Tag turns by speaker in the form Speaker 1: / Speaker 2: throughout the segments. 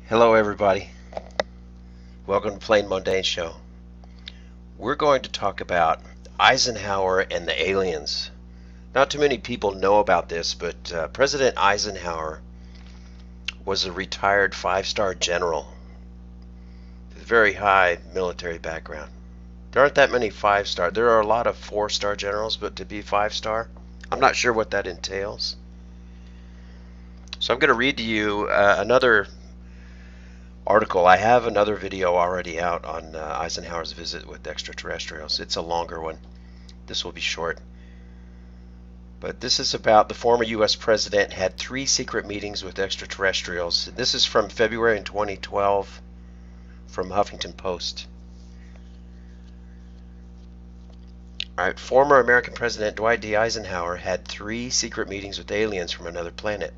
Speaker 1: Hello everybody. Welcome to Plain Mundane Show. We're going to talk about Eisenhower and the aliens. Not too many people know about this, but President Eisenhower was a retired five-star general with a very high military background. There aren't that many five-star. There are a lot of four-star generals, but to be five-star, I'm not sure what that entails. So I'm going to read to you another article. I have another video already out on Eisenhower's visit with extraterrestrials. It's a longer one. This will be short. But this is about the former U.S. president had 3 secret meetings with extraterrestrials. This is from February in 2012 from Huffington Post. Alright, former American President Dwight D. Eisenhower had 3 secret meetings with aliens from another planet,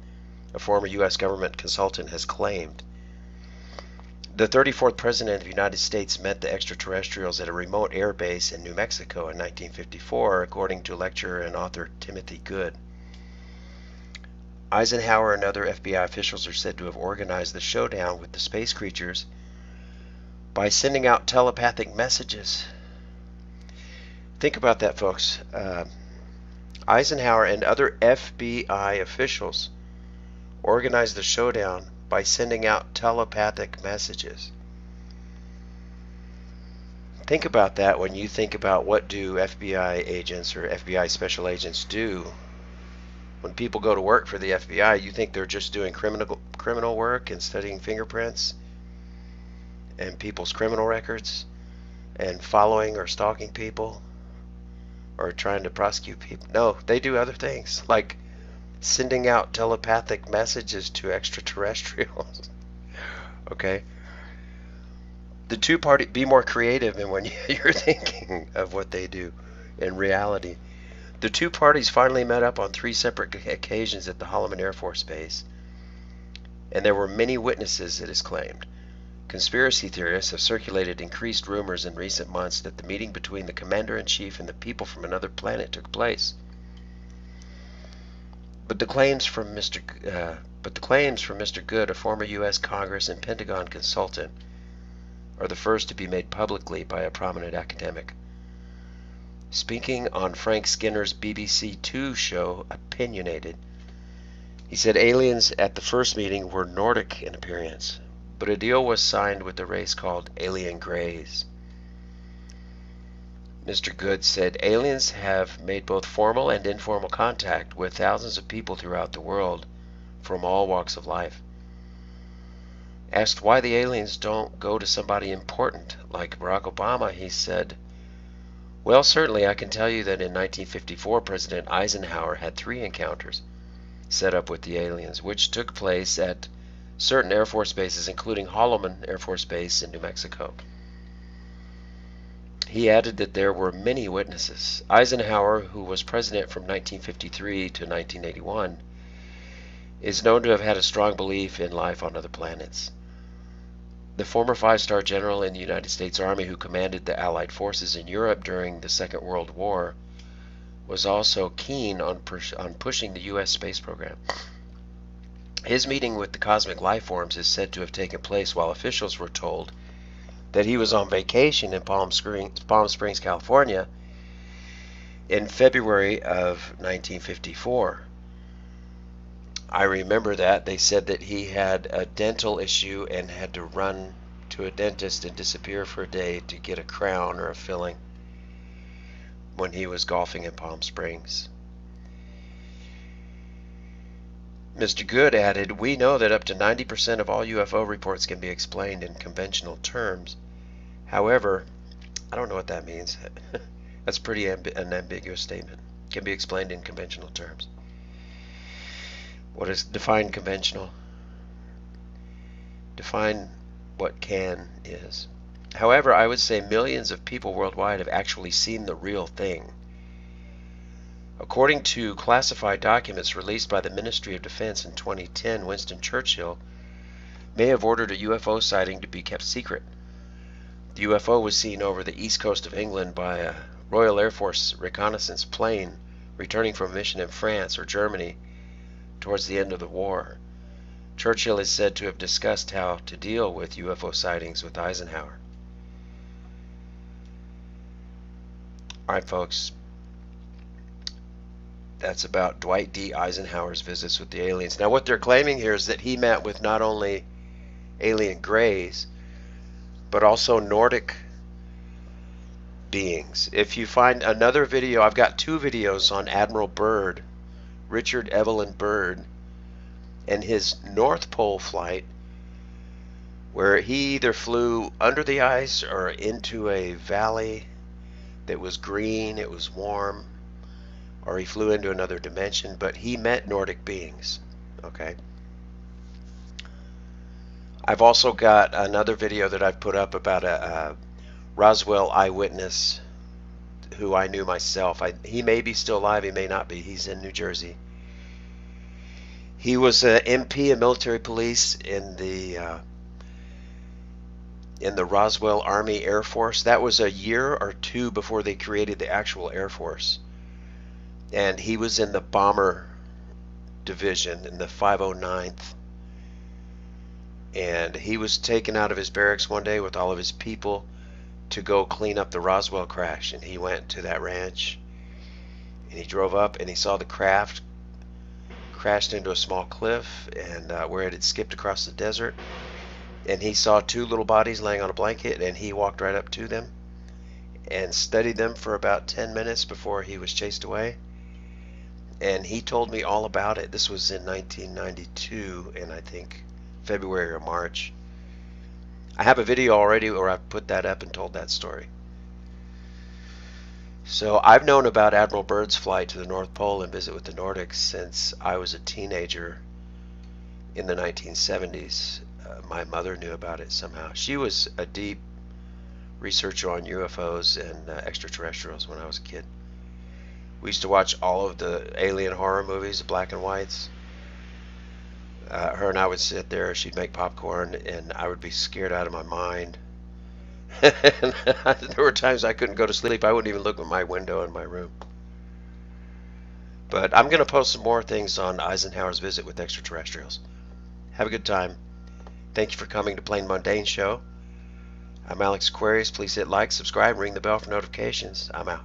Speaker 1: a former U.S. government consultant has claimed. The 34th President of the United States met the extraterrestrials at a remote air base in New Mexico in 1954, according to lecturer and author Timothy Good. Eisenhower and other FBI officials are said to have organized the showdown with the space creatures by sending out telepathic messages. Think about that, folks. Eisenhower and other FBI officials organized the showdown by sending out telepathic messages. Think about that when you think about what do FBI agents or FBI special agents do. When people go to work for the FBI, you think they're just doing criminal work and studying fingerprints and people's criminal records and following or stalking people or trying to prosecute people. No, they do other things, like sending out telepathic messages to extraterrestrials. Okay? The two-party, be more creative in when you're thinking of what they do in reality. The two parties finally met up on 3 separate occasions at the Holloman Air Force Base, and there were many witnesses, it is claimed. Conspiracy theorists have circulated increased rumors in recent months that the meeting between the commander-in-chief and the people from another planet took place. But the claims from Mr. Good, a former U.S. Congress and Pentagon consultant, are the first to be made publicly by a prominent academic. Speaking on Frank Skinner's BBC Two show, Opinionated, he said aliens at the first meeting were Nordic in appearance, but a deal was signed with a race called Alien Greys. Mr. Good said aliens have made both formal and informal contact with thousands of people throughout the world from all walks of life. Asked why the aliens don't go to somebody important like Barack Obama, he said, "Well, certainly I can tell you that in 1954 President Eisenhower had 3 encounters set up with the aliens, which took place at certain Air Force bases, including Holloman Air Force Base in New Mexico." He added that there were many witnesses. Eisenhower, who was president from 1953 to 1981, is known to have had a strong belief in life on other planets. The former 5-star general in the United States Army who commanded the Allied forces in Europe during the Second World War was also keen on pushing the U.S. space program. His meeting with the cosmic life forms is said to have taken place while officials were told that he was on vacation in Palm Springs, California in February of 1954. I remember that. They said that he had a dental issue and had to run to a dentist and disappear for a day to get a crown or a filling when he was golfing in Palm Springs. Mr. Good added, "We know that up to 90% of all UFO reports can be explained in conventional terms. However," I don't know what that means. That's pretty an ambiguous statement. "Can be explained in conventional terms." What is define conventional? Define what can is. However, I would say millions of people worldwide have actually seen the real thing. According to classified documents released by the Ministry of Defense in 2010, Winston Churchill may have ordered a UFO sighting to be kept secret. The UFO was seen over the east coast of England by a Royal Air Force reconnaissance plane returning from a mission in France or Germany towards the end of the war. Churchill is said to have discussed how to deal with UFO sightings with Eisenhower. Alright, folks. That's about Dwight D. Eisenhower's visits with the aliens. Now, what they're claiming here is that he met with not only alien greys, but also Nordic beings. If you find another video, I've got two videos on Admiral Byrd, Richard Evelyn Byrd, and his North Pole flight, where he either flew under the ice or into a valley that was green, it was warm, or he flew into another dimension, but he met Nordic beings. Okay. I've also got another video that I've put up about a Roswell eyewitness who I knew myself. He may be still alive, he may not be. He's in New Jersey. He was an MP of military police in the Roswell Army Air Force. That was a year or two before they created the actual Air Force. And he was in the bomber division in the 509th. And he was taken out of his barracks one day with all of his people to go clean up the Roswell crash. And he went to that ranch and he drove up and he saw the craft crashed into a small cliff, and where it had skipped across the desert. And he saw two little bodies laying on a blanket, and he walked right up to them and studied them for about 10 minutes before he was chased away. And he told me all about it. This was in 1992, in I think February or March. I have a video already where I put that up and told that story. So I've known about Admiral Byrd's flight to the North Pole and visit with the Nordics since I was a teenager in the 1970s. My mother knew about it somehow. She was a deep researcher on UFOs and extraterrestrials when I was a kid. We used to watch all of the alien horror movies, the black and whites. Her and I would sit there, she'd make popcorn, and I would be scared out of my mind. And there were times I couldn't go to sleep. I wouldn't even look at my window in my room. But I'm going to post some more things on Eisenhower's visit with extraterrestrials. Have a good time. Thank you for coming to Plain Mundane Show. I'm Alex Aquarius. Please hit like, subscribe, and ring the bell for notifications. I'm out.